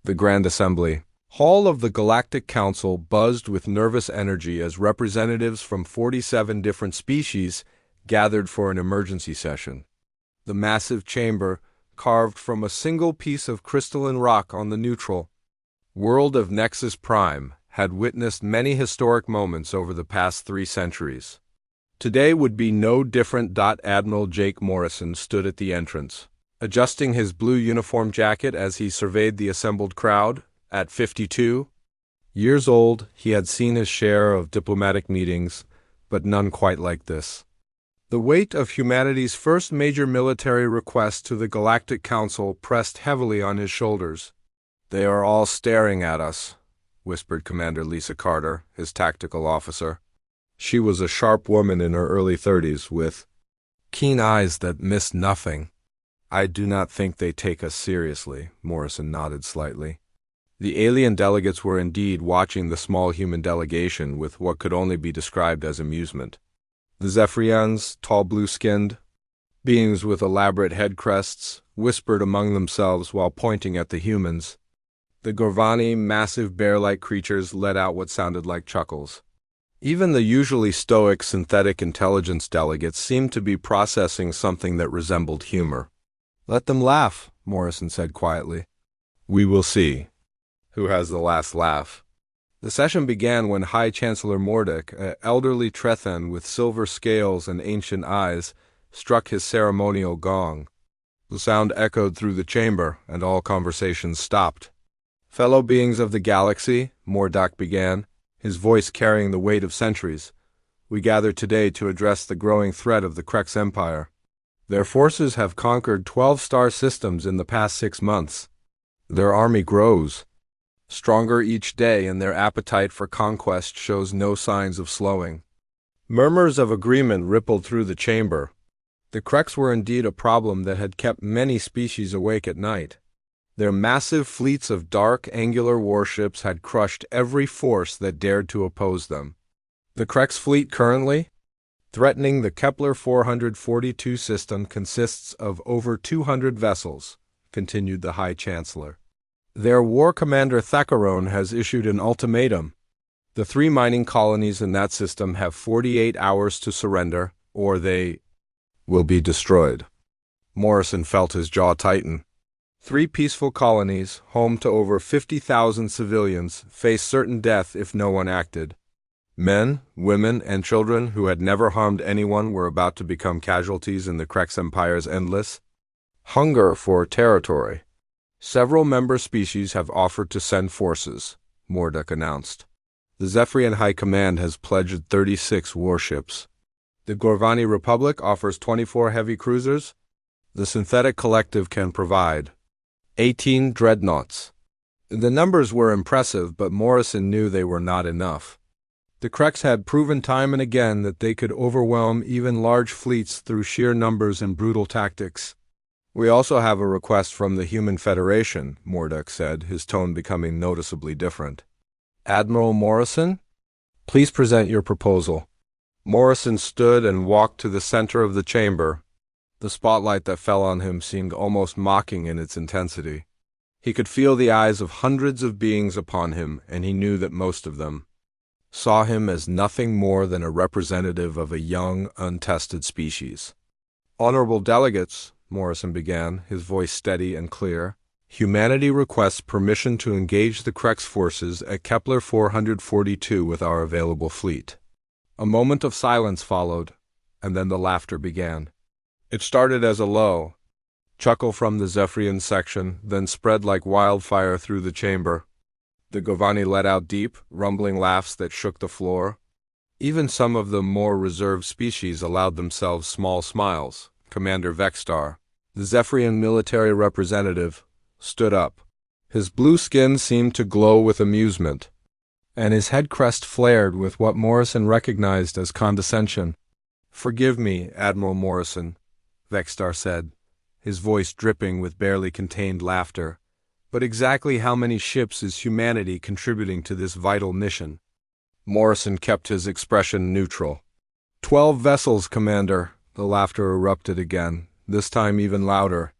The Grand Assembly Hall of the Galactic Council buzzed with nervous energy as representatives from 47 different species gathered for an emergency session. The massive chamber, carved from a single piece of crystalline rock on the neutral world of Nexus Prime, had witnessed many historic moments over the past 3 centuries. Today would be no different. Admiral Jake Morrison stood at the entrance, adjusting his blue uniform jacket as he surveyed the assembled crowd. At 52 years old, he had seen his share of diplomatic meetings, but none quite like this. The weight of humanity's first major military request to the Galactic Council pressed heavily on his shoulders. "They are all staring at us," whispered Commander Lisa Carter, his tactical officer. She was a sharp woman in her early 30s, with keen eyes that missed nothing. "I do not think they take us seriously," Morrison nodded slightly. The alien delegates were indeed watching the small human delegation with what could only be described as amusement. The Zephyrians, tall blue-skinned beings with elaborate head crests, whispered among themselves while pointing at the humans. The Gorvani, massive bear-like creatures, let out what sounded like chuckles. Even the usually stoic synthetic intelligence delegates seemed to be processing something that resembled humor. "Let them laugh," Morrison said quietly. "We will see who has the last laugh." The session began when High Chancellor Mordek, an elderly Trethan with silver scales and ancient eyes, struck his ceremonial gong. The sound echoed through the chamber, and all conversations stopped. "Fellow beings of the galaxy," Mordek began, his voice carrying the weight of centuries, "we gather today to address the growing threat of the Krex Empire. Their forces have conquered 12 star systems in the past 6 months. Their army grows stronger each day, and their appetite for conquest shows no signs of slowing." Murmurs of agreement rippled through the chamber. The Krex were indeed a problem that had kept many species awake at night. Their massive fleets of dark, angular warships had crushed every force that dared to oppose them. The Krex fleet currently threatening the Kepler 442 system consists of over 200 vessels, continued the High Chancellor. Their war commander Thackerone has issued an ultimatum. The 3 mining colonies in that system have 48 hours to surrender, or they will be destroyed. Morrison felt his jaw tighten. 3 peaceful colonies, home to over 50,000 civilians, faced certain death if no one acted. Men, women, and children who had never harmed anyone were about to become casualties in the Krex Empire's endless hunger for territory. "Several member species have offered to send forces," Mordek announced. "The Zephyrian High Command has pledged 36 warships. The Gorvani Republic offers 24 heavy cruisers. The Synthetic Collective can provide 18 dreadnoughts." The numbers were impressive, but Morrison knew they were not enough. The Krex had proven time and again that they could overwhelm even large fleets through sheer numbers and brutal tactics. "We also have a request from the Human Federation," Mordek said, his tone becoming noticeably different. "Admiral Morrison, please present your proposal." Morrison stood and walked to the center of the chamber. The spotlight that fell on him seemed almost mocking in its intensity. He could feel the eyes of hundreds of beings upon him, and he knew that most of them saw him as nothing more than a representative of a young, untested species. "Honorable delegates," Morrison began, his voice steady and clear, "humanity requests permission to engage the Krex forces at Kepler 442 with our available fleet." A moment of silence followed, and then the laughter began. It started as a low chuckle from the Zephyrian section, then spread like wildfire through the chamber. The Gorvani let out deep, rumbling laughs that shook the floor. Even some of the more reserved species allowed themselves small smiles. Commander Vexstar, the Zephyrian military representative, stood up. His blue skin seemed to glow with amusement, and his head crest flared with what Morrison recognized as condescension. "Forgive me, Admiral Morrison," Vexstar said, his voice dripping with barely contained laughter. "But exactly how many ships is humanity contributing to this vital mission?" Morrison kept his expression neutral. 12 vessels, Commander." The laughter erupted again, this time even louder.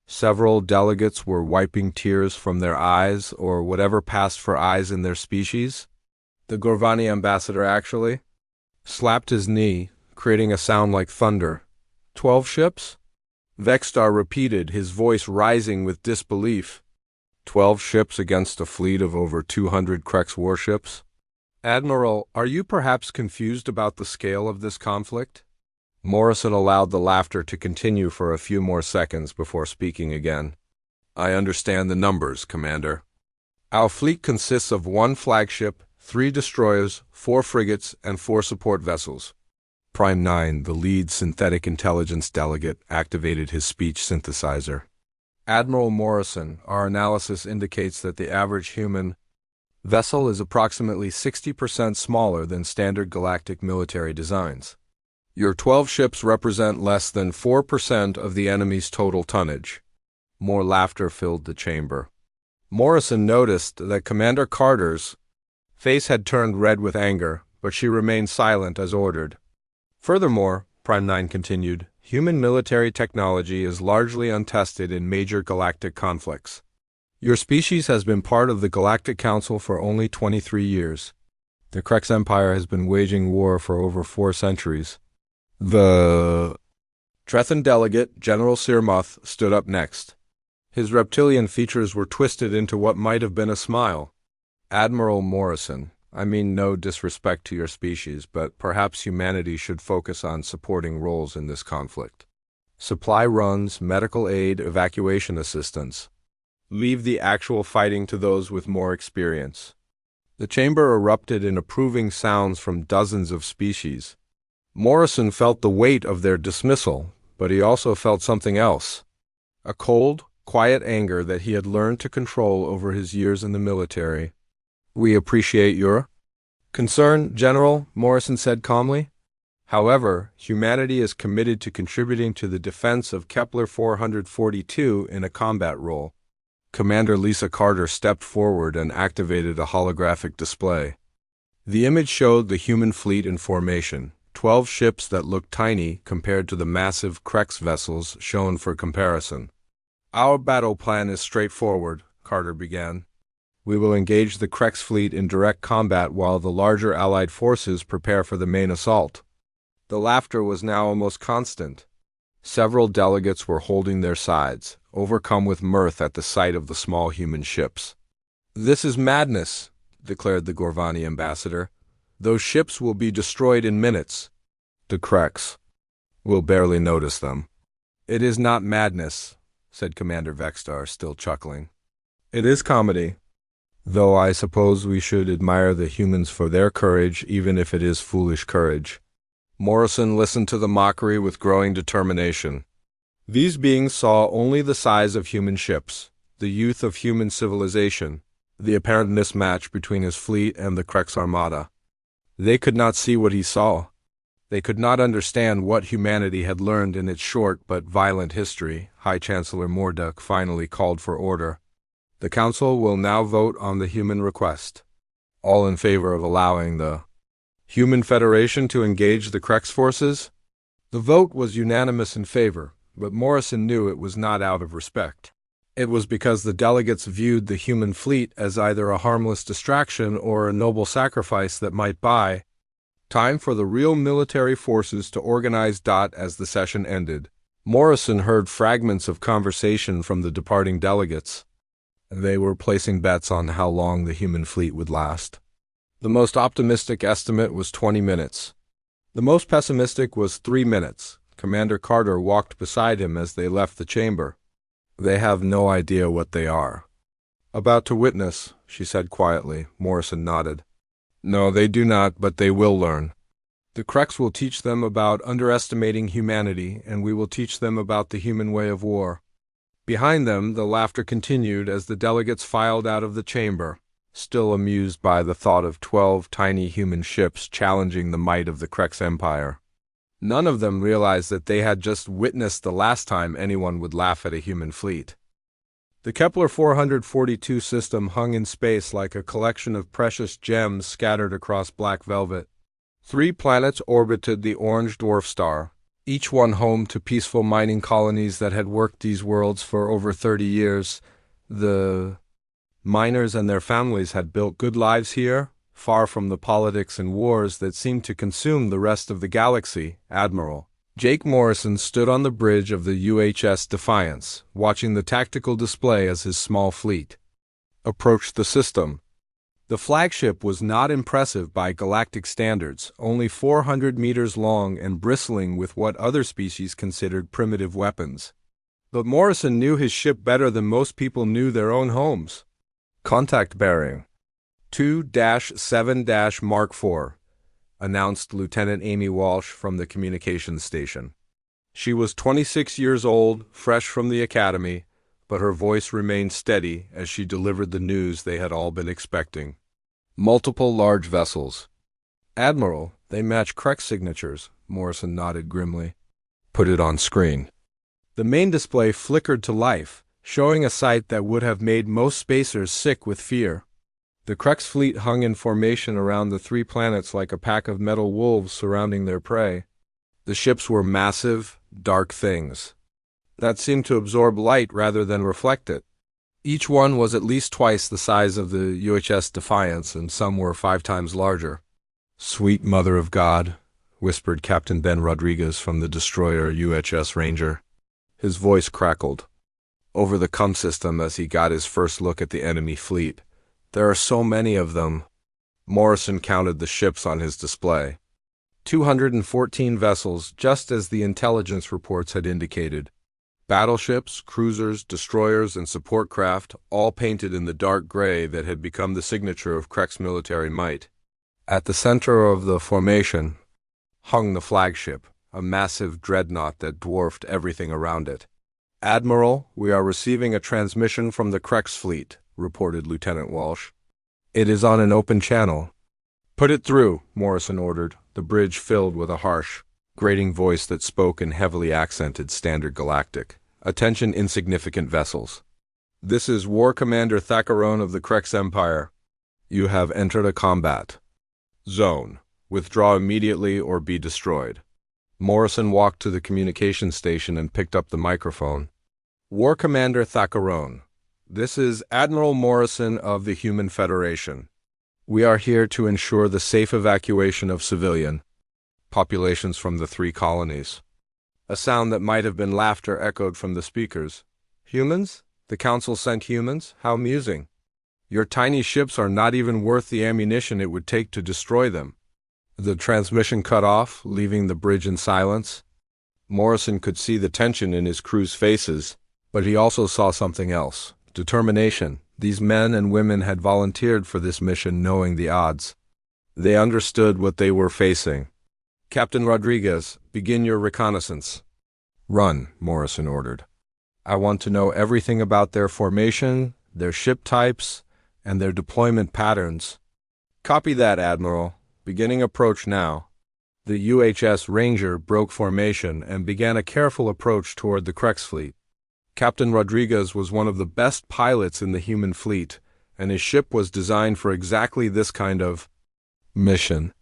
Several delegates were wiping tears from their eyes, or whatever passed for eyes in their species. The Gorvani ambassador actually slapped his knee, creating a sound like thunder. 12 ships? Vextar repeated, his voice rising with disbelief. 12 ships against a fleet of over 200 Krex warships? Admiral, are you perhaps confused about the scale of this conflict? Morrison allowed the laughter to continue for a few more seconds before speaking again. I understand the numbers, Commander. Our fleet consists of 1 flagship, 3 destroyers, 4 frigates, and 4 support vessels. Prime 9, the lead synthetic intelligence delegate, activated his speech synthesizer. Admiral Morrison, our analysis indicates that the average human vessel is approximately 60% smaller than standard galactic military designs. Your 12 ships represent less than 4% of the enemy's total tonnage. More laughter filled the chamber. Morrison noticed that Commander Carter's face had turned red with anger, but she remained silent as ordered. Furthermore, Prime 9 continued, human military technology is largely untested in major galactic conflicts. Your species has been part of the Galactic Council for only 23 years. The Krex Empire has been waging war for over 4 centuries. The Trethan delegate, General Sirmoth, stood up next. His reptilian features were twisted into what might have been a smile. Admiral Morrison, I mean no disrespect to your species, but perhaps humanity should focus on supporting roles in this conflict. Supply runs, medical aid, evacuation assistance. Leave the actual fighting to those with more experience. The chamber erupted in approving sounds from dozens of species. Morrison felt the weight of their dismissal, but he also felt something else. A cold, quiet anger that he had learned to control over his years in the military. We appreciate your concern, General, Morrison said calmly. However, humanity is committed to contributing to the defense of Kepler 442 in a combat role. Commander Lisa Carter stepped forward and activated a holographic display. The image showed the human fleet in formation, 12 ships that looked tiny compared to the massive Krex vessels shown for comparison. Our battle plan is straightforward, Carter began. We will engage the Krex fleet in direct combat while the larger Allied forces prepare for the main assault. The laughter was now almost constant. Several delegates were holding their sides, overcome with mirth at the sight of the small human ships. This is madness, declared the Gorvani ambassador. Those ships will be destroyed in minutes. The Krex will barely notice them. It is not madness, said Commander Vextar, still chuckling. It is comedy. Though I suppose we should admire the humans for their courage, even if it is foolish courage. Morrison listened to the mockery with growing determination. These beings saw only the size of human ships, the youth of human civilization, the apparent mismatch between his fleet and the Krex armada. They could not see what he saw. They could not understand what humanity had learned in its short but violent history. High Chancellor Morduk finally called for order. The Council will now vote on the human request. All in favor of allowing the Human Federation to engage the Krex forces? The vote was unanimous in favor, but Morrison knew it was not out of respect. It was because the delegates viewed the human fleet as either a harmless distraction or a noble sacrifice that might buy time for the real military forces to organize. As the session ended, Morrison heard fragments of conversation from the departing delegates. They were placing bets on how long the human fleet would last. The most optimistic estimate was 20 minutes. The most pessimistic was 3 minutes. Commander Carter walked beside him as they left the chamber. They have no idea what they are about to witness, she said quietly. Morrison nodded. No, they do not, but they will learn. The Krex will teach them about underestimating humanity, and we will teach them about the human way of war. Behind them, the laughter continued as the delegates filed out of the chamber, still amused by the thought of 12 tiny human ships challenging the might of the Krex Empire. None of them realized that they had just witnessed the last time anyone would laugh at a human fleet. The Kepler 442 system hung in space like a collection of precious gems scattered across black velvet. 3 planets orbited the orange dwarf star, each one home to peaceful mining colonies that had worked these worlds for over 30 years. The miners and their families had built good lives here, far from the politics and wars that seemed to consume the rest of the galaxy. Admiral Jake Morrison stood on the bridge of the UHS Defiance, watching the tactical display as his small fleet approached the system. The flagship was not impressive by galactic standards, only 400 meters long and bristling with what other species considered primitive weapons. But Morrison knew his ship better than most people knew their own homes. Contact bearing 2-7- Mark IV, announced Lieutenant Amy Walsh from the communications station. She was 26 years old, fresh from the academy, but her voice remained steady as she delivered the news they had all been expecting. Multiple large vessels. Admiral, they match Kreck's signatures, Morrison nodded grimly. Put it on screen. The main display flickered to life, showing a sight that would have made most spacers sick with fear. The Kreck's fleet hung in formation around the three planets like a pack of metal wolves surrounding their prey. The ships were massive, dark things that seemed to absorb light rather than reflect it. Each one was at least twice the size of the UHS Defiance, and some were 5 times larger. "Sweet Mother of God," whispered Captain Ben Rodriguez from the destroyer UHS Ranger. His voice crackled over the COM system as he got his first look at the enemy fleet. There are so many of them. Morrison counted the ships on his display. 214 vessels, just as the intelligence reports had indicated. Battleships, cruisers, destroyers, and support craft, all painted in the dark gray that had become the signature of Kreck's military might. At the center of the formation hung the flagship, a massive dreadnought that dwarfed everything around it. "Admiral, we are receiving a transmission from the Kreck's fleet," reported Lieutenant Walsh. "It is on an open channel." "Put it through," Morrison ordered, the bridge filled with a harsh, grating voice that spoke in heavily accented Standard Galactic. "Attention, insignificant vessels. This is War Commander Thackerone of the Krex Empire. You have entered a combat zone. Withdraw immediately or be destroyed." Morrison walked to the communication station and picked up the microphone. "War Commander Thackerone, this is Admiral Morrison of the Human Federation. We are here to ensure the safe evacuation of civilian populations from the 3 colonies." A sound that might have been laughter echoed from the speakers. "Humans? The Council sent humans? How amusing. Your tiny ships are not even worth the ammunition it would take to destroy them." The transmission cut off, leaving the bridge in silence. Morrison could see the tension in his crew's faces, but he also saw something else: determination. These men and women had volunteered for this mission knowing the odds. They understood what they were facing. "Captain Rodriguez, begin your reconnaissance." "Run," Morrison ordered. "I want to know everything about their formation, their ship types, and their deployment patterns." "Copy that, Admiral. Beginning approach now." The UHS Ranger broke formation and began a careful approach toward the Krex fleet. Captain Rodriguez was one of the best pilots in the human fleet, and his ship was designed for exactly this kind of mission.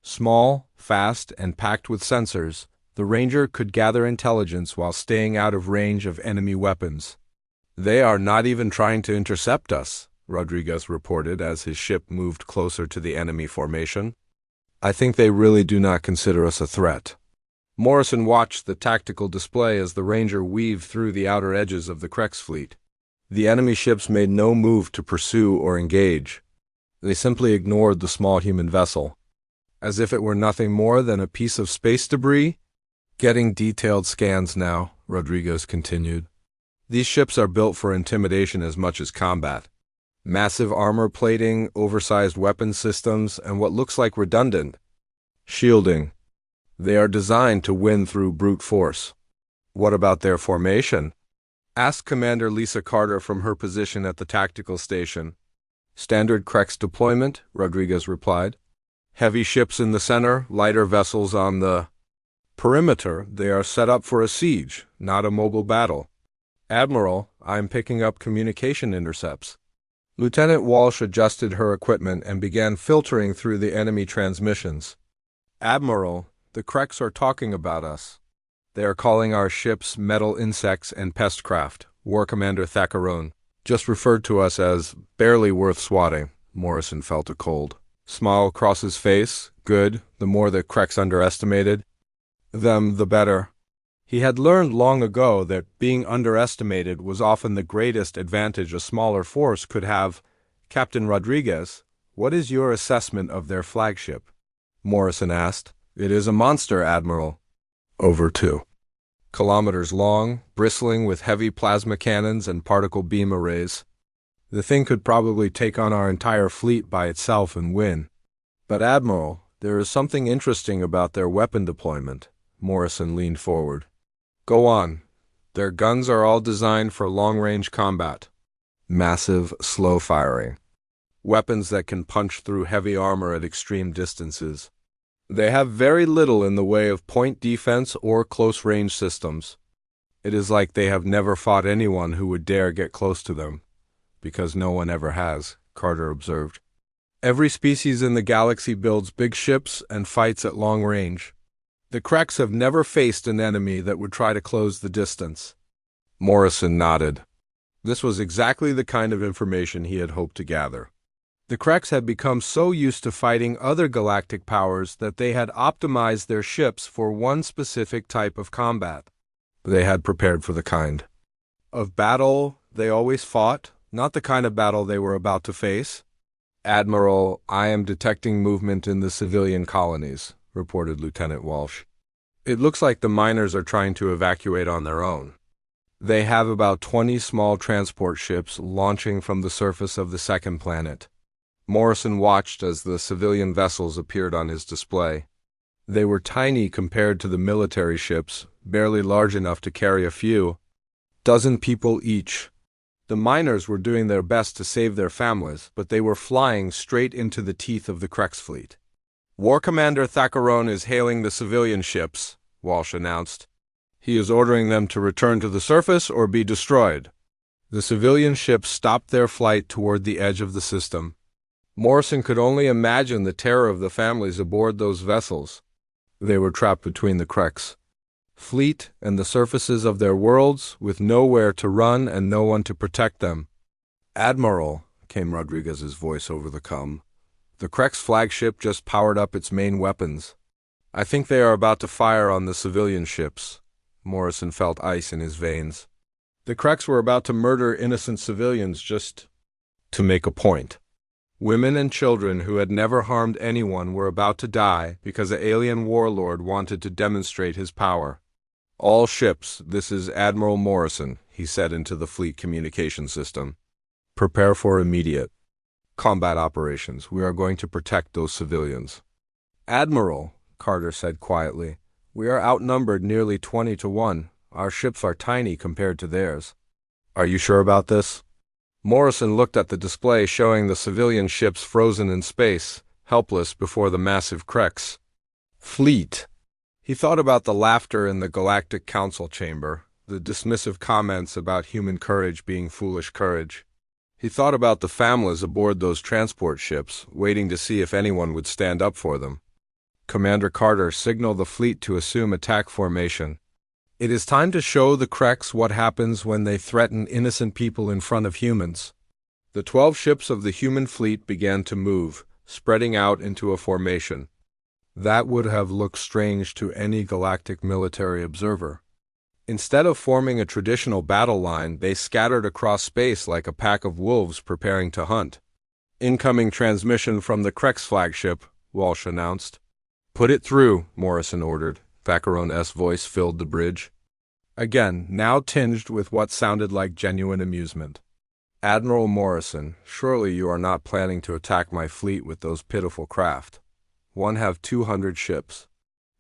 Small, fast, and packed with sensors, the Ranger could gather intelligence while staying out of range of enemy weapons. "They are not even trying to intercept us," Rodriguez reported as his ship moved closer to the enemy formation. "I think they really do not consider us a threat." Morrison watched the tactical display as the Ranger weaved through the outer edges of the Krex fleet. The enemy ships made no move to pursue or engage. They simply ignored the small human vessel, as if it were nothing more than a piece of space debris. "Getting detailed scans now," Rodriguez continued. "These ships are built for intimidation as much as combat. Massive armor plating, oversized weapon systems, and what looks like redundant shielding. They are designed to win through brute force." "What about their formation?" asked Commander Lisa Carter from her position at the tactical station. "Standard Krex deployment," Rodriguez replied. "Heavy ships in the center, lighter vessels on the perimeter. They are set up for a siege, not a mobile battle." "Admiral, I'm picking up communication intercepts." Lieutenant Walsh adjusted her equipment and began filtering through the enemy transmissions. "Admiral, the Krex are talking about us." They are calling our ships metal insects and pestcraft. War Commander Thackeron just referred to us as barely worth swatting. Morrison felt a cold smile across his face. Good, the more the Kreks underestimated them, the better. He had learned long ago that being underestimated was often the greatest advantage a smaller force could have. Captain Rodriguez, what is your assessment of their flagship? Morrison asked. It is a monster, Admiral. Over 2 kilometers long, bristling with heavy plasma cannons and particle beam arrays. The thing could probably take on our entire fleet by itself and win. But Admiral, there is something interesting about their weapon deployment. Morrison leaned forward. Go on. Their guns are all designed for long-range combat. Massive, slow-firing. Weapons that can punch through heavy armor at extreme distances. They have very little in the way of point defense or close-range systems. It is like they have never fought anyone who would dare get close to them. Because no one ever has, Carter observed. Every species in the galaxy builds big ships and fights at long range. The Kreks have never faced an enemy that would try to close the distance. Morrison nodded. This was exactly the kind of information he had hoped to gather. The Kreks had become so used to fighting other galactic powers that they had optimized their ships for one specific type of combat. They had prepared for the kind of battle they always fought, not the kind of battle they were about to face. Admiral, I am detecting movement in the civilian colonies, reported Lieutenant Walsh. It looks like the miners are trying to evacuate on their own. They have about 20 small transport ships launching from the surface of the second planet. Morrison watched as the civilian vessels appeared on his display. They were tiny compared to the military ships, barely large enough to carry a few dozen people each. The miners were doing their best to save their families, but they were flying straight into the teeth of the Kreks fleet. War Commander Thackeron is hailing the civilian ships, Walsh announced. He is ordering them to return to the surface or be destroyed. The civilian ships stopped their flight toward the edge of the system. Morrison could only imagine the terror of the families aboard those vessels. They were trapped between the Kreks fleet and the surfaces of their worlds, with nowhere to run and no one to protect them. Admiral, came Rodriguez's voice over the comm. The Kreks flagship just powered up its main weapons. I think they are about to fire on the civilian ships. Morrison felt ice in his veins. The Kreks were about to murder innocent civilians just to make a point. Women and children who had never harmed anyone were about to die because an alien warlord wanted to demonstrate his power. All ships, this is Admiral Morrison, he said into the fleet communication system. Prepare for immediate combat operations. We are going to protect those civilians. Admiral, Carter said quietly, we are outnumbered nearly 20-1. Our ships are tiny compared to theirs. Are you sure about this? Morrison looked at the display showing the civilian ships frozen in space, helpless before the massive Kreks fleet. He thought about the laughter in the Galactic Council chamber, the dismissive comments about human courage being foolish courage. He thought about the families aboard those transport ships, waiting to see if anyone would stand up for them. Commander Carter signaled the fleet to assume attack formation. It is time to show the Kreks what happens when they threaten innocent people in front of humans. The 12 ships of the human fleet began to move, spreading out into a formation. That would have looked strange to any galactic military observer. Instead of forming a traditional battle line, they scattered across space like a pack of wolves preparing to hunt. Incoming transmission from the Kreks flagship, Walsh announced. Put it through, Morrison ordered. Thackeron's voice filled the bridge. Again, now tinged with what sounded like genuine amusement. Admiral Morrison, surely you are not planning to attack my fleet with those pitiful craft. One have 200 ships.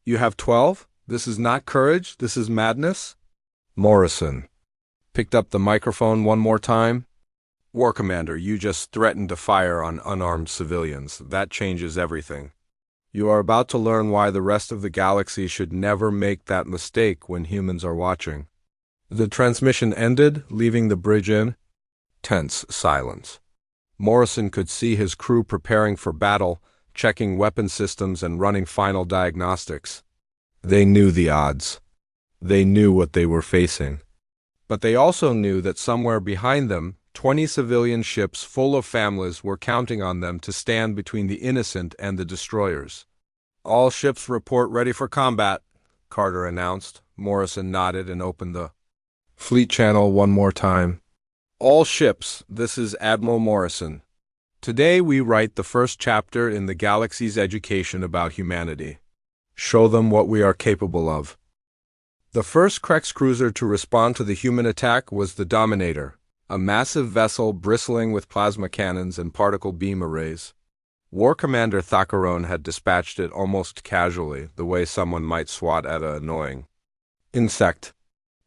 You have 12? This is not courage, this is madness? Morrison picked up the microphone one more time. War Commander, you just threatened to fire on unarmed civilians. That changes everything. You are about to learn why the rest of the galaxy should never make that mistake when humans are watching. The transmission ended, leaving the bridge in tense silence. Morrison could see his crew preparing for battle, checking weapon systems and running final diagnostics. They knew the odds. They knew what they were facing. But they also knew that somewhere behind them, 20 civilian ships full of families were counting on them to stand between the innocent and the destroyers. "All ships report ready for combat," Carter announced. Morrison nodded and opened the fleet channel one more time. "All ships, this is Admiral Morrison. Today we write the first chapter in the galaxy's education about humanity. Show them what we are capable of." The first Krex cruiser to respond to the human attack was the Dominator, a massive vessel bristling with plasma cannons and particle beam arrays. War Commander Thakarone had dispatched it almost casually, the way someone might swat at an annoying insect.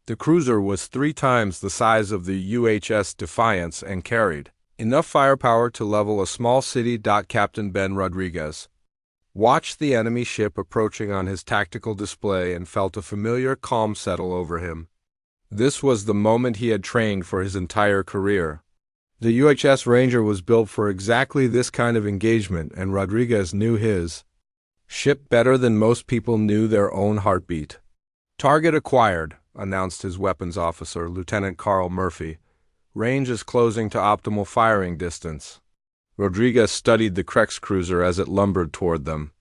The cruiser was 3 times the size of the UHS Defiance and carried enough firepower to level a small city. Captain Ben Rodriguez watched the enemy ship approaching on his tactical display and felt a familiar calm settle over him. This was the moment he had trained for his entire career. The UHS Ranger was built for exactly this kind of engagement, and Rodriguez knew his ship better than most people knew their own heartbeat. "Target acquired," announced his weapons officer, Lieutenant Carl Murphy. "Range is closing to optimal firing distance." Rodriguez studied the Krex cruiser as it lumbered toward them.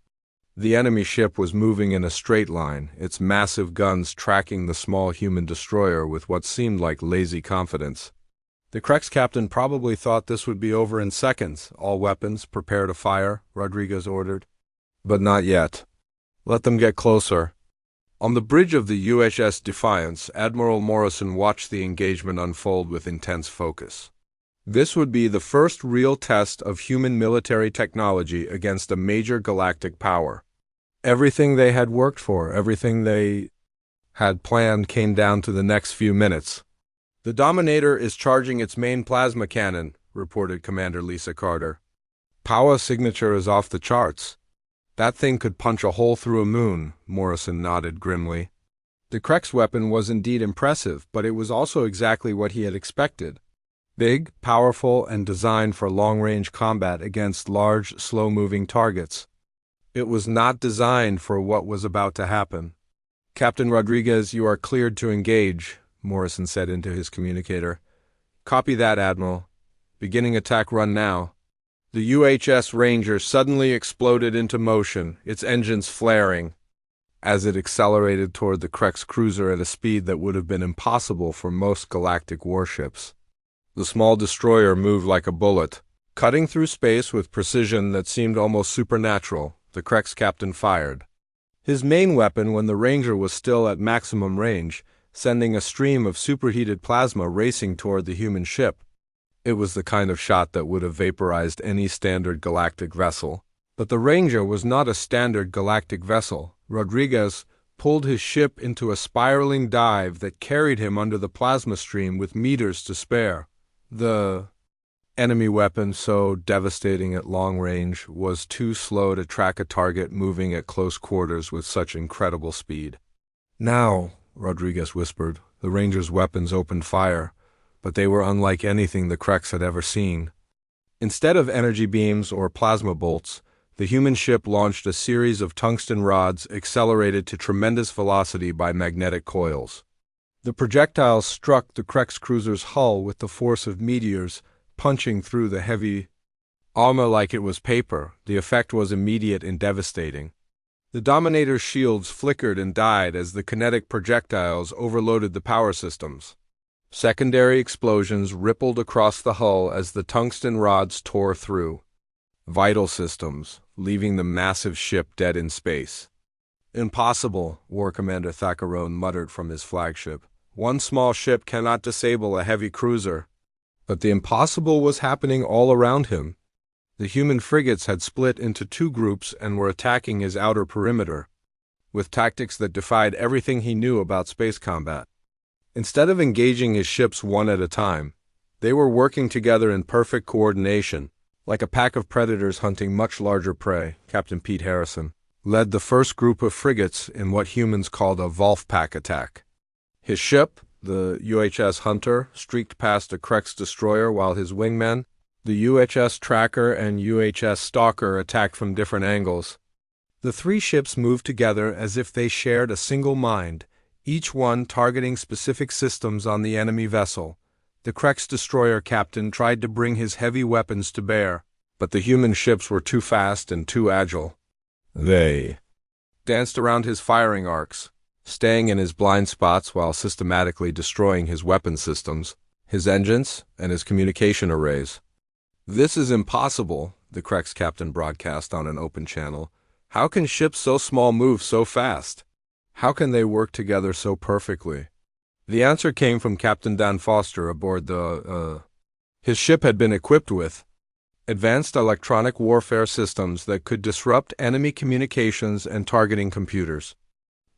The enemy ship was moving in a straight line, its massive guns tracking the small human destroyer with what seemed like lazy confidence. "The Krex captain probably thought this would be over in seconds. All weapons, prepare to fire," Rodriguez ordered. "But not yet. Let them get closer." On the bridge of the UHS Defiance, Admiral Morrison watched the engagement unfold with intense focus. This would be the first real test of human military technology against a major galactic power. Everything they had worked for, everything they had planned came down to the next few minutes. "The Dominator is charging its main plasma cannon," reported Commander Lisa Carter. "Power signature is off the charts. That thing could punch a hole through a moon," Morrison nodded grimly. The Krex weapon was indeed impressive, but it was also exactly what he had expected. Big, powerful, and designed for long-range combat against large, slow-moving targets. It was not designed for what was about to happen. "Captain Rodriguez, you are cleared to engage," Morrison said into his communicator. "Copy that, Admiral. Beginning attack run now." The UHS Ranger suddenly exploded into motion, its engines flaring, as it accelerated toward the Krex cruiser at a speed that would have been impossible for most galactic warships. The small destroyer moved like a bullet, cutting through space with precision that seemed almost supernatural. The Krex captain fired his main weapon when the Ranger was still at maximum range, sending a stream of superheated plasma racing toward the human ship. It was the kind of shot that would have vaporized any standard galactic vessel. But the Ranger was not a standard galactic vessel. Rodriguez pulled his ship into a spiraling dive that carried him under the plasma stream with meters to spare. The enemy weapon, so devastating at long range, was too slow to track a target moving at close quarters with such incredible speed. "Now," Rodriguez whispered, the Ranger's weapons opened fire, but they were unlike anything the Krex had ever seen. Instead of energy beams or plasma bolts, the human ship launched a series of tungsten rods accelerated to tremendous velocity by magnetic coils. The projectiles struck the Krex cruiser's hull with the force of meteors, punching through the heavy armor like it was paper. The effect was immediate and devastating. The Dominator's shields flickered and died as the kinetic projectiles overloaded the power systems. Secondary explosions rippled across the hull as the tungsten rods tore through vital systems, leaving the massive ship dead in space. "Impossible," War Commander Thakarone muttered from his flagship. "One small ship cannot disable a heavy cruiser." But the impossible was happening all around him. The human frigates had split into 2 groups and were attacking his outer perimeter, with tactics that defied everything he knew about space combat. Instead of engaging his ships one at a time, they were working together in perfect coordination, like a pack of predators hunting much larger prey. Captain Pete Harrison led the first group of frigates in what humans called a Wolfpack attack. His ship, the UHS Hunter, streaked past a Krex destroyer while his wingmen, the UHS Tracker and UHS Stalker, attacked from different angles. The 3 ships moved together as if they shared a single mind, each one targeting specific systems on the enemy vessel. The Krex destroyer captain tried to bring his heavy weapons to bear, but the human ships were too fast and too agile. They danced around his firing arcs, staying in his blind spots while systematically destroying his weapon systems, his engines, and his communication arrays. "This is impossible," the Krex captain broadcast on an open channel. "How can ships so small move so fast? How can they work together so perfectly?" The answer came from Captain Dan Foster aboard his ship had been equipped with advanced electronic warfare systems that could disrupt enemy communications and targeting computers.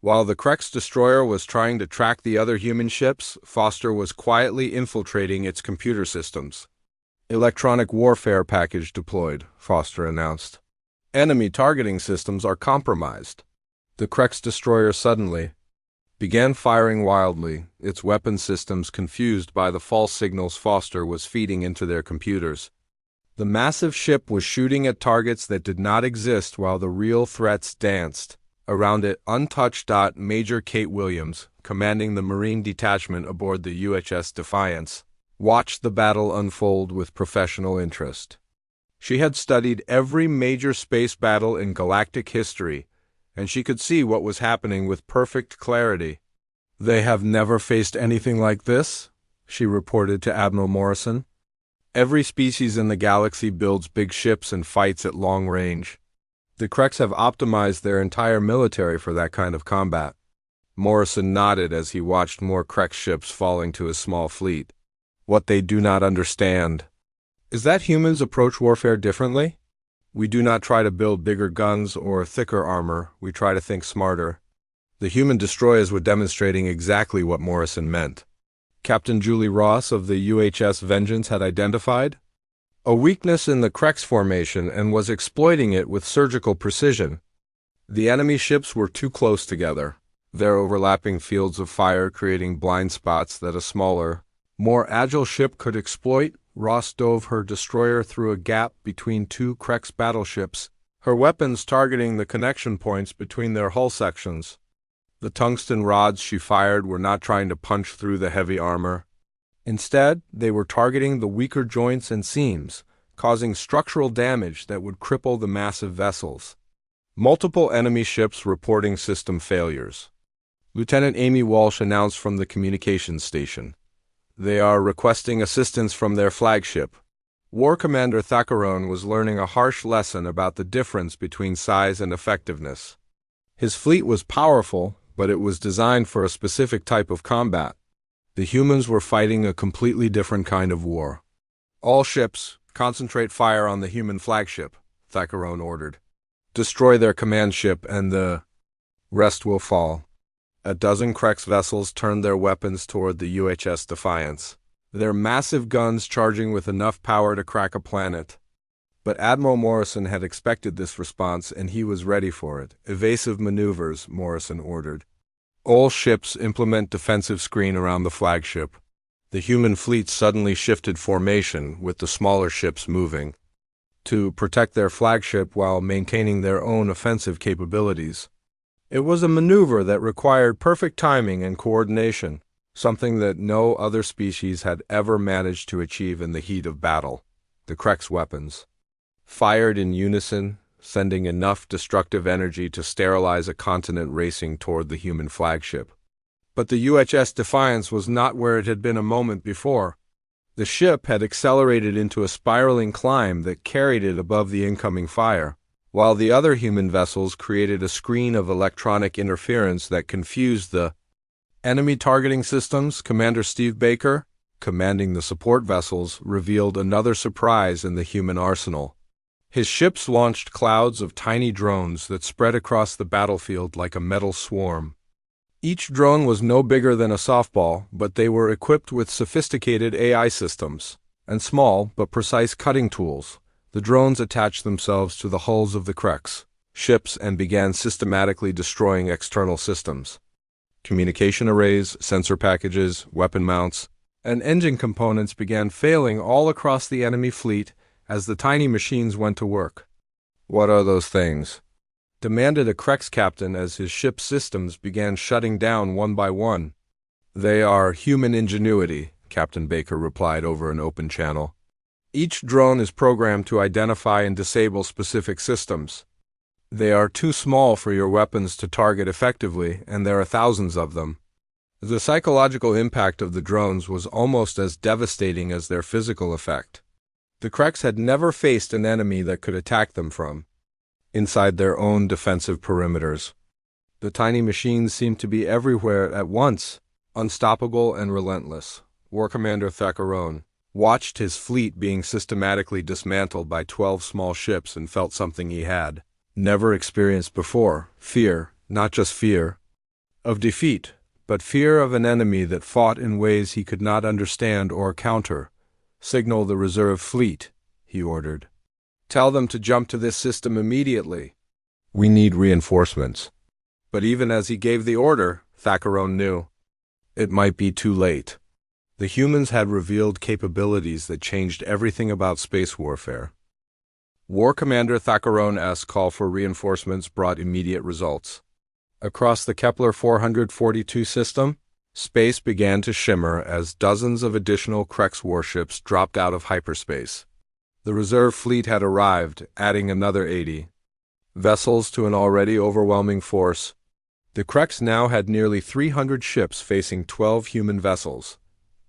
While the Krex destroyer was trying to track the other human ships, Foster was quietly infiltrating its computer systems. "Electronic warfare package deployed," Foster announced. "Enemy targeting systems are compromised." The Krex destroyer suddenly began firing wildly, its weapon systems confused by the false signals Foster was feeding into their computers. The massive ship was shooting at targets that did not exist while the real threats danced around it. Untouched. Major Kate Williams, commanding the Marine detachment aboard the UHS Defiance, watched the battle unfold with professional interest. She had studied every major space battle in galactic history, and she could see what was happening with perfect clarity. "They have never faced anything like this," she reported to Admiral Morrison. "Every species in the galaxy builds big ships and fights at long range. The Krex have optimized their entire military for that kind of combat." Morrison nodded as he watched more Krex ships falling to his small fleet. "What they do not understand is that humans approach warfare differently. We do not try to build bigger guns or thicker armor, we try to think smarter." The human destroyers were demonstrating exactly what Morrison meant. Captain Julie Ross of the UHS Vengeance had identified a weakness in the Krex formation and was exploiting it with surgical precision. The enemy ships were too close together, their overlapping fields of fire creating blind spots that a smaller, more agile ship could exploit. Ross dove her destroyer through a gap between two Krex battleships, her weapons targeting the connection points between their hull sections. The tungsten rods she fired were not trying to punch through the heavy armor. Instead, they were targeting the weaker joints and seams, causing structural damage that would cripple the massive vessels. Multiple enemy ships reporting system failures. Lieutenant Amy Walsh announced from the communications station. "They are requesting assistance from their flagship." War Commander Thakarone was learning a harsh lesson about the difference between size and effectiveness. His fleet was powerful, but it was designed for a specific type of combat. The humans were fighting a completely different kind of war. "All ships, concentrate fire on the human flagship," Thakarone ordered. "Destroy their command ship and the rest will fall." A dozen Krex vessels turned their weapons toward the UHS Defiance, their massive guns charging with enough power to crack a planet. But Admiral Morrison had expected this response and he was ready for it. "Evasive maneuvers," Morrison ordered. "All ships implement defensive screen around the flagship." The human fleet suddenly shifted formation, with the smaller ships moving to protect their flagship while maintaining their own offensive capabilities. It was a maneuver that required perfect timing and coordination, something that no other species had ever managed to achieve in the heat of battle. The Krex weapons fired in unison, sending enough destructive energy to sterilize a continent racing toward the human flagship. But the UHS Defiance was not where it had been a moment before. The ship had accelerated into a spiraling climb that carried it above the incoming fire, while the other human vessels created a screen of electronic interference that confused the enemy targeting systems. Commander Steve Baker, commanding the support vessels, revealed another surprise in the human arsenal. His ships launched clouds of tiny drones that spread across the battlefield like a metal swarm. Each drone was no bigger than a softball, but they were equipped with sophisticated AI systems and small but precise cutting tools. The drones attached themselves to the hulls of the Krex ships and began systematically destroying external systems. Communication arrays, sensor packages, weapon mounts, and engine components began failing all across the enemy fleet as the tiny machines went to work. "What are those things?" demanded a Krex captain as his ship's systems began shutting down one by one. "They are human ingenuity," Captain Baker replied over an open channel. "Each drone is programmed to identify and disable specific systems. They are too small for your weapons to target effectively, and there are thousands of them." The psychological impact of the drones was almost as devastating as their physical effect. The Krex had never faced an enemy that could attack them from inside their own defensive perimeters. The tiny machines seemed to be everywhere at once, unstoppable and relentless. War Commander Thackeron watched his fleet being systematically dismantled by 12 small ships and felt something he had never experienced before: fear, not just fear of defeat, but fear of an enemy that fought in ways he could not understand or counter. "Signal the reserve fleet," he ordered. "Tell them to jump to this system immediately. We need reinforcements." But even as he gave the order, Thackeron knew it might be too late. The humans had revealed capabilities that changed everything about space warfare. War Commander Thackeron's call for reinforcements brought immediate results. Across the Kepler 442 system, space began to shimmer as dozens of additional Krex warships dropped out of hyperspace. The reserve fleet had arrived, adding another 80 vessels to an already overwhelming force. The Krex now had nearly 300 ships facing 12 human vessels.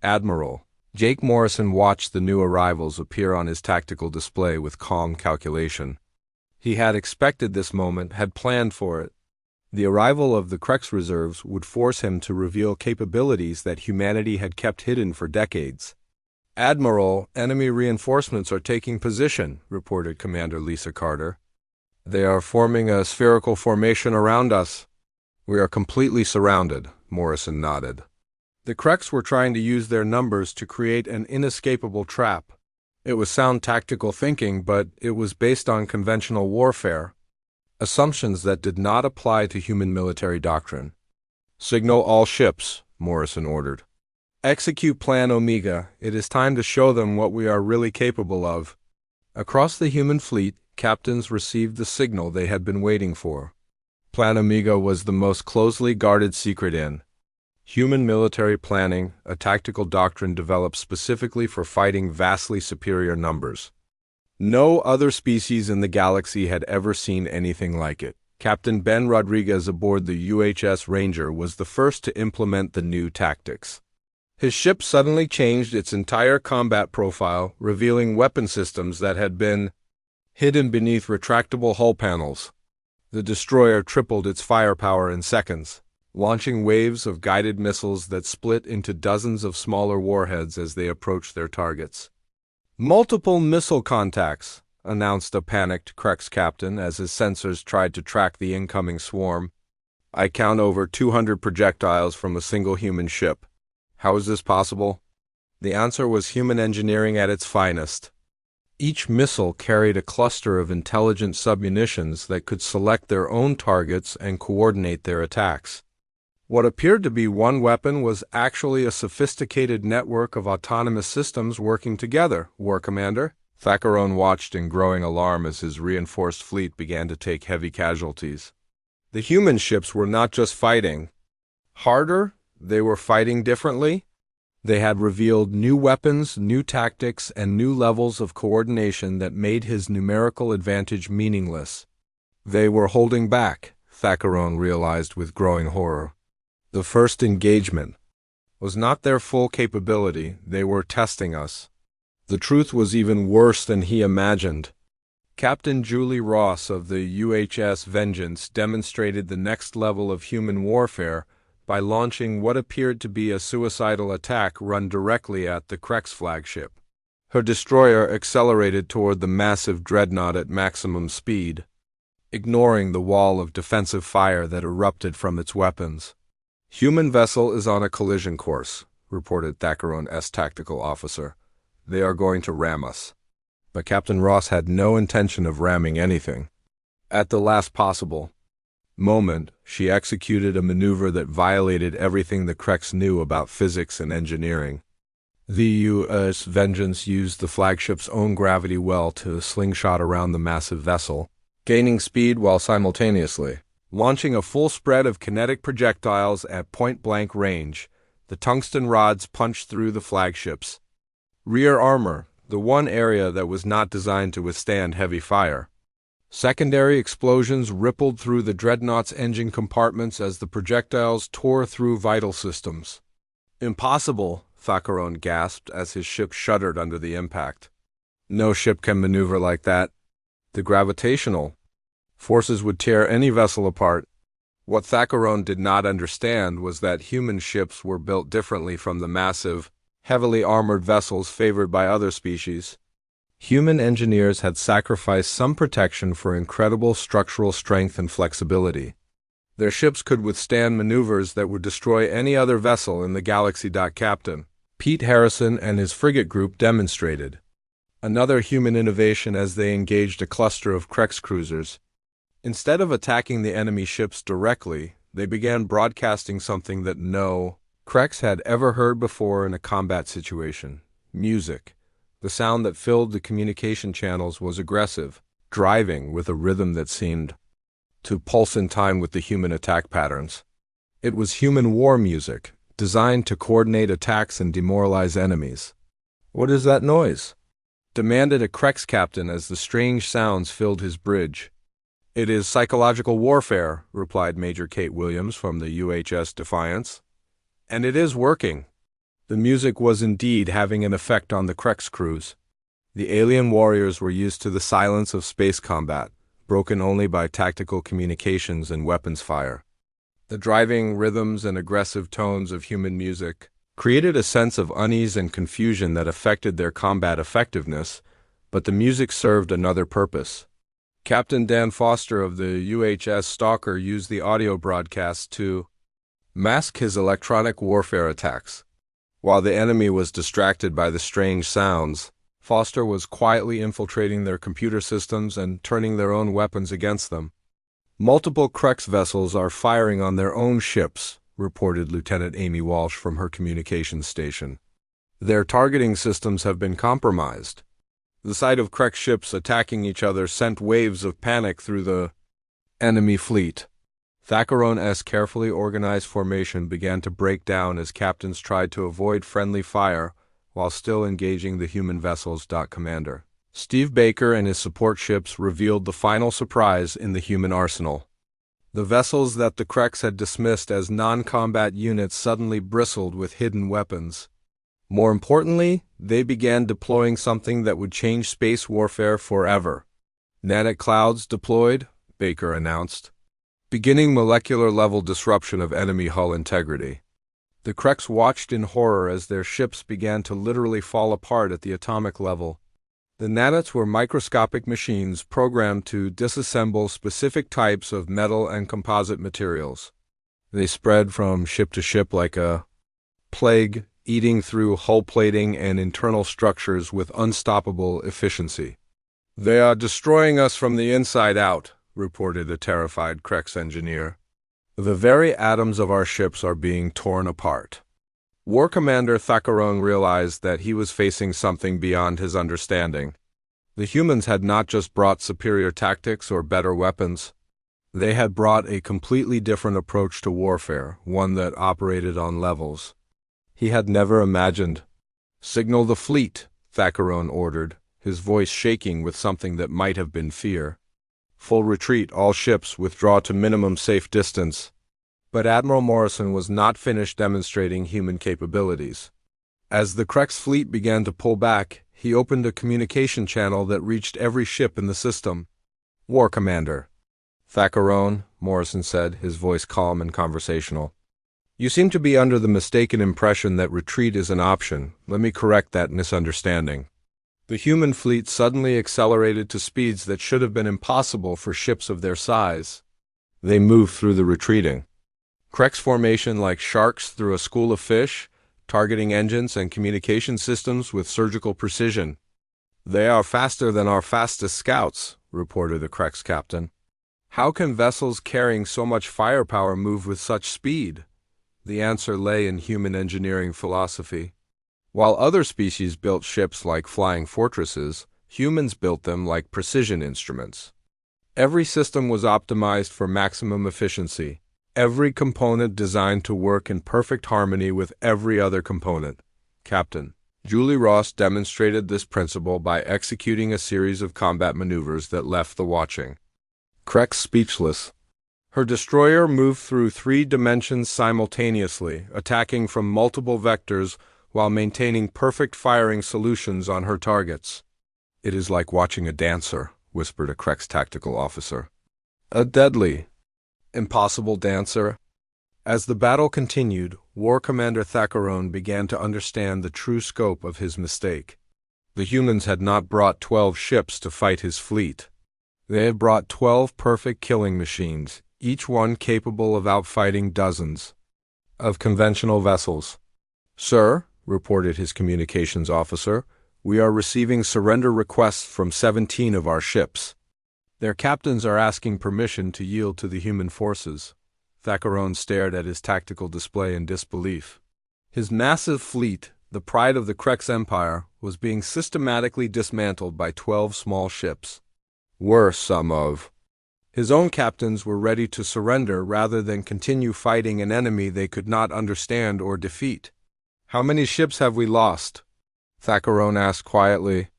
Admiral Jake Morrison watched the new arrivals appear on his tactical display with calm calculation. He had expected this moment, had planned for it. The arrival of the Krex reserves would force him to reveal capabilities that humanity had kept hidden for decades. "Admiral, enemy reinforcements are taking position," reported Commander Lisa Carter. "They are forming a spherical formation around us." "We are completely surrounded," Morrison nodded. The Krex were trying to use their numbers to create an inescapable trap. It was sound tactical thinking, but it was based on conventional warfare, assumptions that did not apply to human military doctrine. "Signal all ships," Morrison ordered. "Execute Plan Omega. It is time to show them what we are really capable of." Across the human fleet, captains received the signal they had been waiting for. Plan Omega was the most closely guarded secret in human military planning, a tactical doctrine developed specifically for fighting vastly superior numbers. No other species in the galaxy had ever seen anything like it. Captain Ben Rodriguez aboard the UHS Ranger was the first to implement the new tactics. His ship suddenly changed its entire combat profile, revealing weapon systems that had been hidden beneath retractable hull panels. The destroyer tripled its firepower in seconds, launching waves of guided missiles that split into dozens of smaller warheads as they approached their targets. "Multiple missile contacts," announced a panicked Krex captain as his sensors tried to track the incoming swarm. "I count over 200 projectiles from a single human ship. How is this possible?" The answer was human engineering at its finest. Each missile carried a cluster of intelligent submunitions that could select their own targets and coordinate their attacks. What appeared to be one weapon was actually a sophisticated network of autonomous systems working together. "War Commander." Thackeron watched in growing alarm as his reinforced fleet began to take heavy casualties. The human ships were not just fighting harder, they were fighting differently. They had revealed new weapons, new tactics, and new levels of coordination that made his numerical advantage meaningless. They were holding back, Thackeron realized with growing horror. The first engagement was not their full capability, they were testing us. The truth was even worse than he imagined. Captain Julie Ross of the UHS Vengeance demonstrated the next level of human warfare by launching what appeared to be a suicidal attack run directly at the Krex flagship. Her destroyer accelerated toward the massive dreadnought at maximum speed, ignoring the wall of defensive fire that erupted from its weapons. "Human vessel is on a collision course," reported Thackeron's tactical officer. "They are going to ram us." But Captain Ross had no intention of ramming anything. At the last possible moment, she executed a maneuver that violated everything the Krex knew about physics and engineering. The U.S. Vengeance used the flagship's own gravity well to slingshot around the massive vessel, gaining speed while simultaneously launching a full spread of kinetic projectiles at point-blank range. The tungsten rods punched through the flagship's rear armor, the one area that was not designed to withstand heavy fire. Secondary explosions rippled through the dreadnought's engine compartments as the projectiles tore through vital systems. Impossible, Thakaron gasped as his ship shuddered under the impact. No ship can maneuver like that. The gravitational forces would tear any vessel apart. What Thakaron did not understand was that human ships were built differently from the massive, heavily armored vessels favored by other species. Human engineers had sacrificed some protection for incredible structural strength and flexibility. Their ships could withstand maneuvers that would destroy any other vessel in the galaxy. Captain Pete Harrison and his frigate group demonstrated another human innovation as they engaged a cluster of Krex cruisers. Instead of attacking the enemy ships directly, they began broadcasting something that no Krex had ever heard before in a combat situation: music. The sound that filled the communication channels was aggressive, driving with a rhythm that seemed to pulse in time with the human attack patterns. It was human war music, designed to coordinate attacks and demoralize enemies. "What is that noise?" demanded a Krex captain as the strange sounds filled his bridge. "It is psychological warfare," replied Major Kate Williams from the UHS Defiance. "And it is working." The music was indeed having an effect on the Krex crews. The alien warriors were used to the silence of space combat, broken only by tactical communications and weapons fire. The driving rhythms and aggressive tones of human music created a sense of unease and confusion that affected their combat effectiveness, but the music served another purpose. Captain Dan Foster of the UHS Stalker used the audio broadcast to mask his electronic warfare attacks. While the enemy was distracted by the strange sounds, Foster was quietly infiltrating their computer systems and turning their own weapons against them. "Multiple Krex vessels are firing on their own ships," reported Lieutenant Amy Walsh from her communications station. "Their targeting systems have been compromised." The sight of Krex ships attacking each other sent waves of panic through the enemy fleet. Thakaron's carefully organized formation began to break down as captains tried to avoid friendly fire while still engaging the human vessels. Commander Steve Baker and his support ships revealed the final surprise in the human arsenal. The vessels that the Krex had dismissed as non-combat units suddenly bristled with hidden weapons. More importantly, they began deploying something that would change space warfare forever. "Nanic clouds deployed," Baker announced, beginning molecular-level disruption of enemy hull integrity. The Krex watched in horror as their ships began to literally fall apart at the atomic level. The nanites were microscopic machines programmed to disassemble specific types of metal and composite materials. They spread from ship to ship like a plague, eating through hull plating and internal structures with unstoppable efficiency. "They are destroying us from the inside out," reported a terrified Krex engineer. "The very atoms of our ships are being torn apart." War Commander Thakaron realized that he was facing something beyond his understanding. The humans had not just brought superior tactics or better weapons. They had brought a completely different approach to warfare, one that operated on levels he had never imagined. "Signal the fleet," Thakaron ordered, his voice shaking with something that might have been fear. "Full retreat, all ships withdraw to minimum safe distance." But Admiral Morrison was not finished demonstrating human capabilities. As the Krex fleet began to pull back, he opened a communication channel that reached every ship in the system. "War Commander." "Thakaron," Morrison said, his voice calm and conversational. "You seem to be under the mistaken impression that retreat is an option. Let me correct that misunderstanding." The human fleet suddenly accelerated to speeds that should have been impossible for ships of their size. They moved through the retreating Krex formation like sharks through a school of fish, targeting engines and communication systems with surgical precision. "They are faster than our fastest scouts," reported the Krex captain. "How can vessels carrying so much firepower move with such speed?" The answer lay in human engineering philosophy. While other species built ships like flying fortresses, humans built them like precision instruments. Every system was optimized for maximum efficiency. Every component designed to work in perfect harmony with every other component. Captain Julie Ross demonstrated this principle by executing a series of combat maneuvers that left the watching Krex speechless. Her destroyer moved through 3 dimensions simultaneously, attacking from multiple vectors while maintaining perfect firing solutions on her targets. "It is like watching a dancer," whispered a Krex tactical officer. "A deadly, impossible dancer." As the battle continued, War Commander Thacaron began to understand the true scope of his mistake. The humans had not brought 12 ships to fight his fleet. They had brought 12 perfect killing machines, each one capable of outfighting dozens of conventional vessels. "Sir," reported his communications officer, "we are receiving surrender requests from 17 of our ships. Their captains are asking permission to yield to the human forces." Thacaron stared at his tactical display in disbelief. His massive fleet, the pride of the Krex Empire, was being systematically dismantled by 12 small ships. Worse, some of his own captains were ready to surrender rather than continue fighting an enemy they could not understand or defeat. "How many ships have we lost?" Thacaron asked quietly.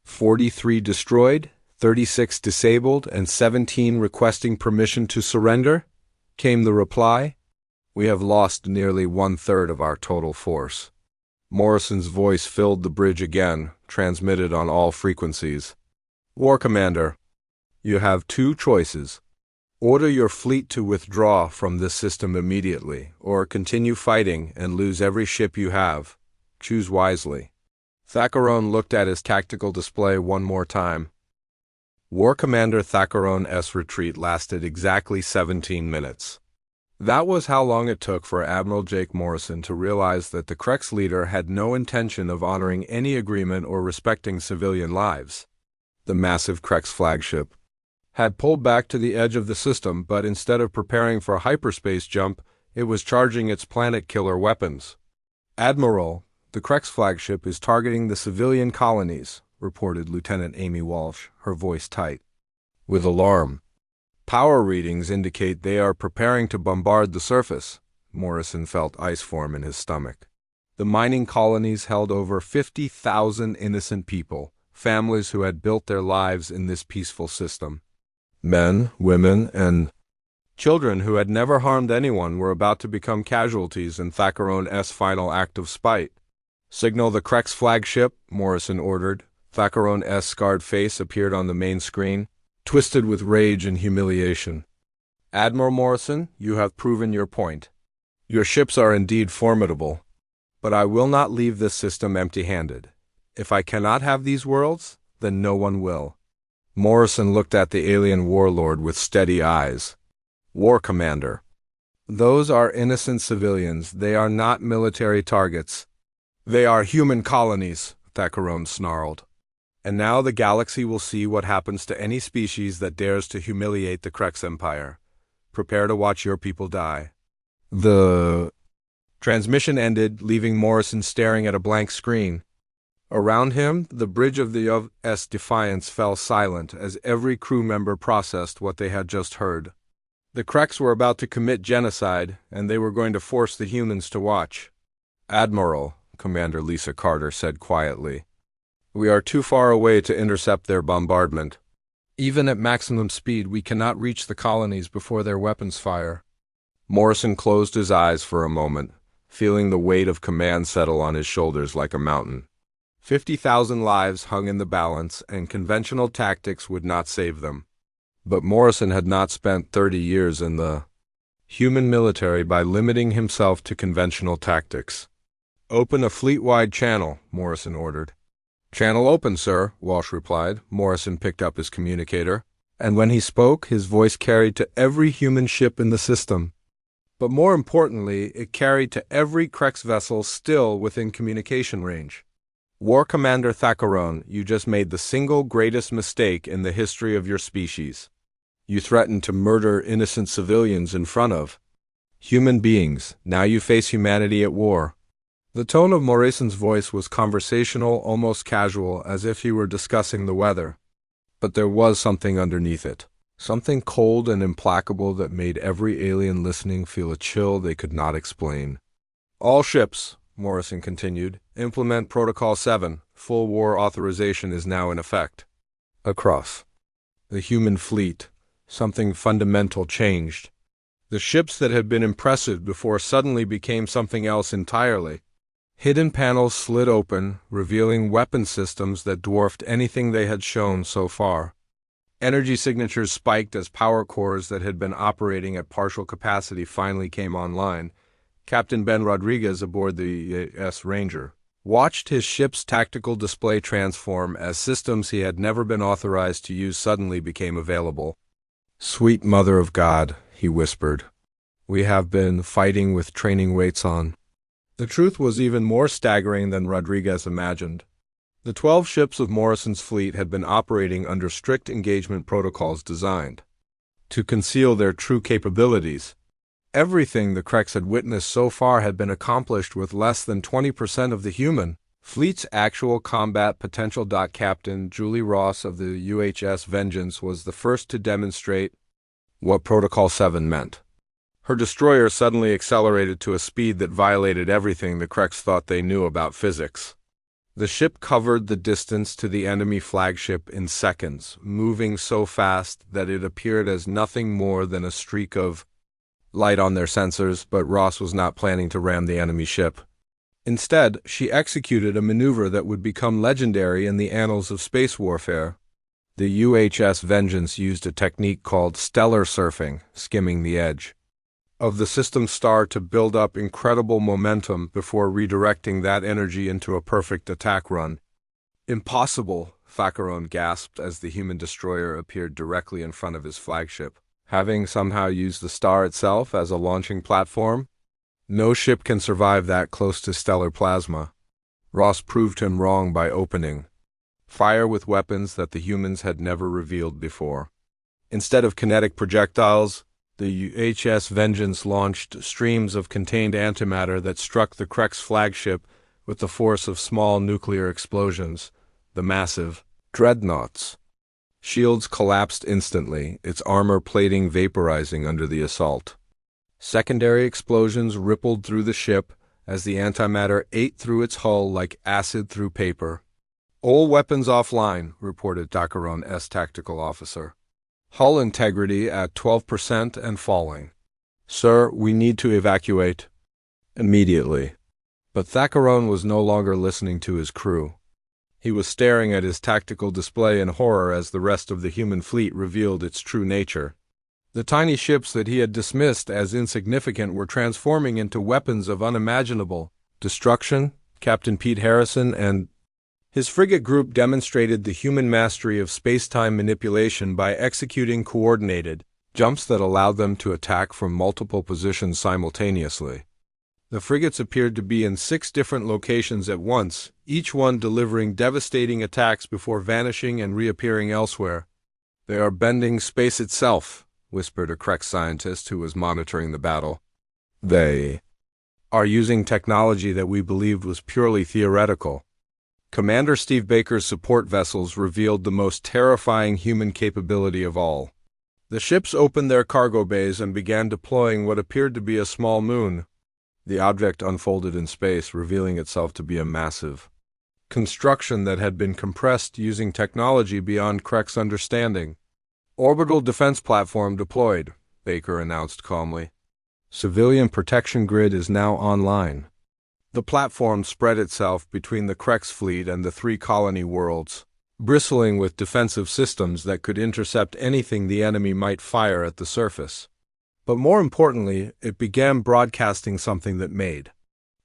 43 destroyed, 36 disabled, and 17 requesting permission to surrender," came the reply. "We have lost nearly 1/3 of our total force." Morrison's voice filled the bridge again, transmitted on all frequencies. "War Commander, you have 2 choices. Order your fleet to withdraw from this system immediately, or continue fighting and lose every ship you have. Choose wisely." Thacaron looked at his tactical display one more time. War Commander Thacaron's retreat lasted exactly 17 minutes. That was how long it took for Admiral Jake Morrison to realize that the Krex leader had no intention of honoring any agreement or respecting civilian lives. The massive Krex flagship had pulled back to the edge of the system, but instead of preparing for a hyperspace jump, it was charging its planet-killer weapons. "Admiral, the Krex flagship is targeting the civilian colonies," reported Lieutenant Amy Walsh, her voice tight with alarm. "Power readings indicate they are preparing to bombard the surface." Morrison felt ice form in his stomach. The mining colonies held over 50,000 innocent people, families who had built their lives in this peaceful system. Men, women, and children who had never harmed anyone were about to become casualties in Thacaron's final act of spite. "Signal the Krex flagship," Morrison ordered. Thacaron's scarred face appeared on the main screen, twisted with rage and humiliation. "Admiral Morrison, you have proven your point. Your ships are indeed formidable, but I will not leave this system empty-handed. If I cannot have these worlds, then no one will." Morrison looked at the alien warlord with steady eyes. "War Commander, those are innocent civilians. They are not military targets. They are human colonies," Thacaron snarled. "And now the galaxy will see what happens to any species that dares to humiliate the Krex Empire. Prepare to watch your people die." The transmission ended, leaving Morrison staring at a blank screen. Around him, the bridge of the UVS Defiance fell silent as every crew member processed what they had just heard. The Krex were about to commit genocide, and they were going to force the humans to watch. "Admiral," Commander Lisa Carter said quietly, "we are too far away to intercept their bombardment. Even at maximum speed, we cannot reach the colonies before their weapons fire." Morrison closed his eyes for a moment, feeling the weight of command settle on his shoulders like a mountain. 50,000 lives hung in the balance, and conventional tactics would not save them. But Morrison had not spent 30 years in the human military by limiting himself to conventional tactics. "Open a fleet-wide channel," Morrison ordered. "Channel open, sir," Walsh replied. Morrison picked up his communicator, and when he spoke, his voice carried to every human ship in the system. But more importantly, it carried to every Krex vessel still within communication range. "War Commander Thacaron, you just made the single greatest mistake in the history of your species. You threatened to murder innocent civilians in front of human beings. Now you face humanity at war." The tone of Morrison's voice was conversational, almost casual, as if he were discussing the weather. But there was something underneath it. Something cold and implacable that made every alien listening feel a chill they could not explain. "All ships," Morrison continued, "implement Protocol 7. Full war authorization is now in effect." Across the human fleet, something fundamental changed. The ships that had been impressive before suddenly became something else entirely. Hidden panels slid open, revealing weapon systems that dwarfed anything they had shown so far. Energy signatures spiked as power cores that had been operating at partial capacity finally came online. Captain Ben Rodriguez aboard the U.S. Ranger watched his ship's tactical display transform as systems he had never been authorized to use suddenly became available. "Sweet Mother of God," he whispered. "We have been fighting with training weights on." The truth was even more staggering than Rodriguez imagined. The 12 ships of Morrison's fleet had been operating under strict engagement protocols designed to conceal their true capabilities. Everything the Kreks had witnessed so far had been accomplished with less than 20% of the human fleet's actual combat potential. Captain Julie Ross of the UHS Vengeance was the first to demonstrate what Protocol 7 meant. Her destroyer suddenly accelerated to a speed that violated everything the Kreks thought they knew about physics. The ship covered the distance to the enemy flagship in seconds, moving so fast that it appeared as nothing more than a streak of light on their sensors, but Ross was not planning to ram the enemy ship. Instead, she executed a maneuver that would become legendary in the annals of space warfare. The UHS Vengeance used a technique called stellar surfing, skimming the edge of the system's star to build up incredible momentum before redirecting that energy into a perfect attack run. "Impossible," Facaron gasped as the human destroyer appeared directly in front of his flagship. Having somehow used the star itself as a launching platform? "No ship can survive that close to stellar plasma." Ross proved him wrong by opening fire with weapons that the humans had never revealed before. Instead of kinetic projectiles, the UHS Vengeance launched streams of contained antimatter that struck the Kreks flagship with the force of small nuclear explosions, the massive dreadnoughts. Shields collapsed instantly, its armor plating vaporizing under the assault. Secondary explosions rippled through the ship as the antimatter ate through its hull like acid through paper. "All weapons offline," reported Dakaron's tactical officer. "Hull integrity at 12% and falling. Sir, we need to evacuate immediately." But Thakaron was no longer listening to his crew. He was staring at his tactical display in horror as the rest of the human fleet revealed its true nature. The tiny ships that he had dismissed as insignificant were transforming into weapons of unimaginable destruction. Captain Pete Harrison and his frigate group demonstrated the human mastery of space-time manipulation by executing coordinated jumps that allowed them to attack from multiple positions simultaneously. The frigates appeared to be in 6 different locations at once, each one delivering devastating attacks before vanishing and reappearing elsewhere. "They are bending space itself," whispered a Krek scientist who was monitoring the battle. "They are using technology that we believed was purely theoretical." Commander Steve Baker's support vessels revealed the most terrifying human capability of all. The ships opened their cargo bays and began deploying what appeared to be a small moon. The object unfolded in space, revealing itself to be a massive construction that had been compressed using technology beyond Krek's understanding. "Orbital defense platform deployed," Baker announced calmly. "Civilian protection grid is now online." The platform spread itself between the Kreks fleet and the 3 colony worlds, bristling with defensive systems that could intercept anything the enemy might fire at the surface. But more importantly, it began broadcasting something that made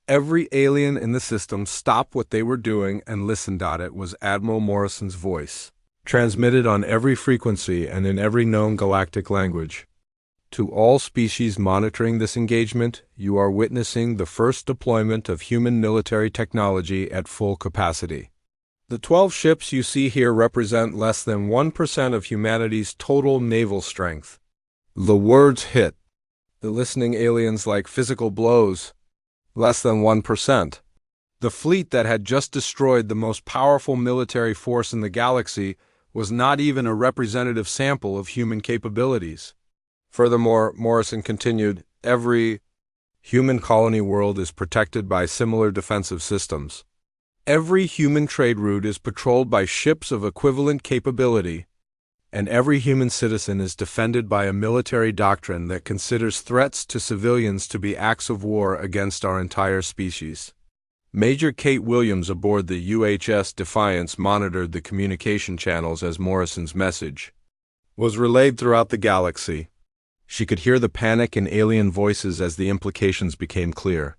every alien in the system stop what they were doing and listened. It was Admiral Morrison's voice, transmitted on every frequency and in every known galactic language. "To all species monitoring this engagement, you are witnessing the first deployment of human military technology at full capacity. The 12 ships you see here represent less than 1% of humanity's total naval strength." The words hit the listening aliens like physical blows. Less than 1%. The fleet that had just destroyed the most powerful military force in the galaxy was not even a representative sample of human capabilities. Furthermore, Morrison continued, every human colony world is protected by similar defensive systems. Every human trade route is patrolled by ships of equivalent capability, and every human citizen is defended by a military doctrine that considers threats to civilians to be acts of war against our entire species. Major Kate Williams aboard the UHS Defiance monitored the communication channels as Morrison's message was relayed throughout the galaxy. She could hear the panic in alien voices as the implications became clear.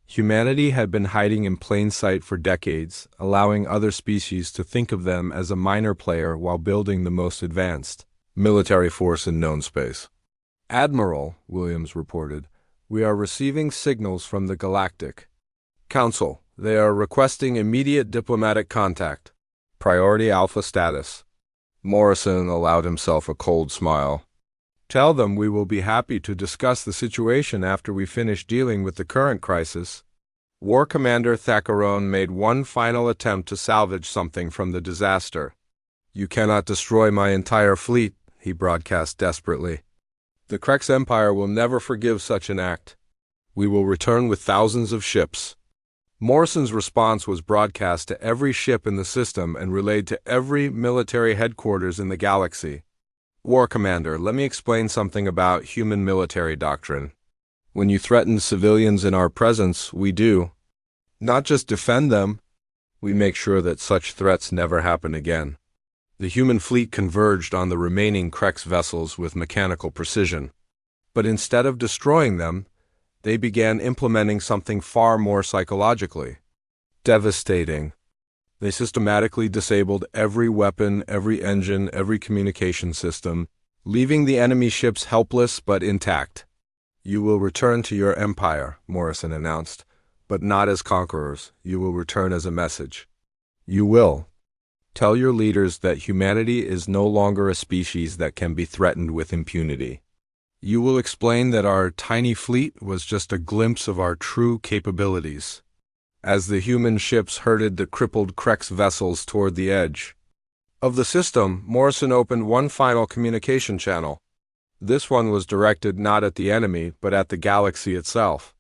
Humanity had been hiding in plain sight for decades, allowing other species to think of them as a minor player while building the most advanced military force in known space. Admiral, Williams reported, we are receiving signals from the Galactic Council. They are requesting immediate diplomatic contact. Priority Alpha status. Morrison allowed himself a cold smile. Tell them we will be happy to discuss the situation after we finish dealing with the current crisis. War Commander Thackerone made one final attempt to salvage something from the disaster. You cannot destroy my entire fleet, he broadcast desperately. The Krex Empire will never forgive such an act. We will return with thousands of ships. Morrison's response was broadcast to every ship in the system and relayed to every military headquarters in the galaxy. War Commander, let me explain something about human military doctrine. When you threaten civilians in our presence, we do not just defend them, we make sure that such threats never happen again. The human fleet converged on the remaining Krex vessels with mechanical precision. But instead of destroying them, they began implementing something far more psychologically devastating. They systematically disabled every weapon, every engine, every communication system, leaving the enemy ships helpless but intact. You will return to your empire, Morrison announced, but not as conquerors. You will return as a message. You will tell your leaders that humanity is no longer a species that can be threatened with impunity. You will explain that our tiny fleet was just a glimpse of our true capabilities. As the human ships herded the crippled Krex vessels toward the edge of the system, Morrison opened one final communication channel. This one was directed not at the enemy, but at the galaxy itself.